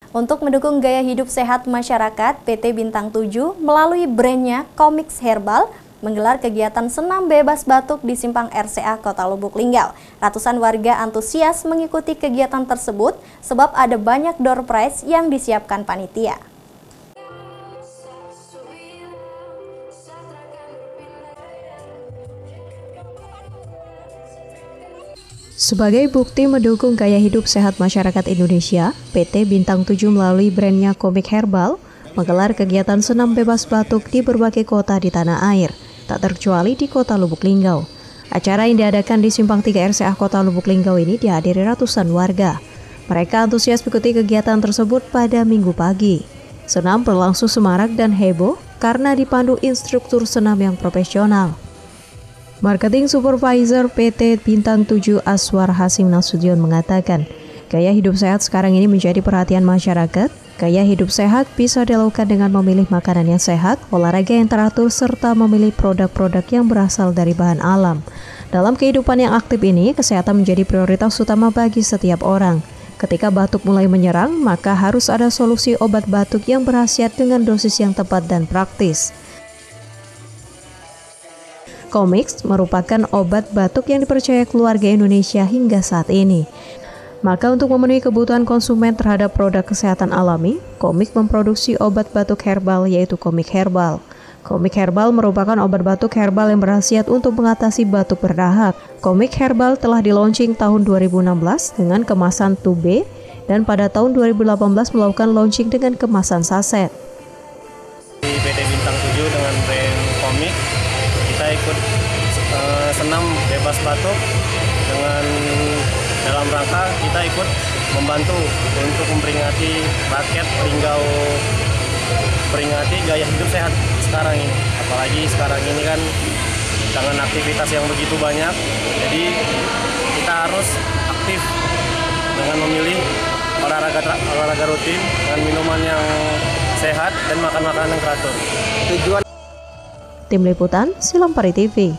Untuk mendukung gaya hidup sehat masyarakat, PT Bintang 7 melalui brandnya Comix Herbal menggelar kegiatan senam bebas batuk di Simpang RCA Kota Lubuk Linggau. Ratusan warga antusias mengikuti kegiatan tersebut sebab ada banyak door prize yang disiapkan panitia. Sebagai bukti mendukung gaya hidup sehat masyarakat Indonesia, PT Bintang 7 melalui brandnya Comix Herbal menggelar kegiatan senam bebas batuk di berbagai kota di tanah air, tak terkecuali di Kota Lubuk Linggau. Acara yang diadakan di Simpang 3 RCA Kota Lubuk Linggau ini dihadiri ratusan warga. Mereka antusias mengikuti kegiatan tersebut pada Minggu pagi. Senam berlangsung semarak dan heboh karena dipandu instruktur senam yang profesional. Marketing Supervisor PT Bintang 7 Aswar Hasim Nasution mengatakan, gaya hidup sehat sekarang ini menjadi perhatian masyarakat. Gaya hidup sehat bisa dilakukan dengan memilih makanan yang sehat, olahraga yang teratur, serta memilih produk-produk yang berasal dari bahan alam. Dalam kehidupan yang aktif ini, kesehatan menjadi prioritas utama bagi setiap orang. Ketika batuk mulai menyerang, maka harus ada solusi obat batuk yang berkhasiat dengan dosis yang tepat dan praktis. Comix merupakan obat batuk yang dipercaya keluarga Indonesia hingga saat ini. Maka untuk memenuhi kebutuhan konsumen terhadap produk kesehatan alami, Comix memproduksi obat batuk herbal yaitu Comix Herbal. Comix Herbal merupakan obat batuk herbal yang berkhasiat untuk mengatasi batuk berdahak. Comix Herbal telah di-launching tahun 2016 dengan kemasan tube dan pada tahun 2018 melakukan launching dengan kemasan saset. Di PT Bintang 7 dengan brand Comix, kita ikut senam bebas batuk dengan dalam rangka kita ikut membantu untuk memperingati rakyat Linggau, peringati gaya hidup sehat sekarang ini. Apalagi sekarang ini kan dengan aktivitas yang begitu banyak, jadi kita harus aktif dengan memilih olahraga rutin dengan minuman yang sehat dan makan makanan yang teratur. Tim Liputan, Silampari TV.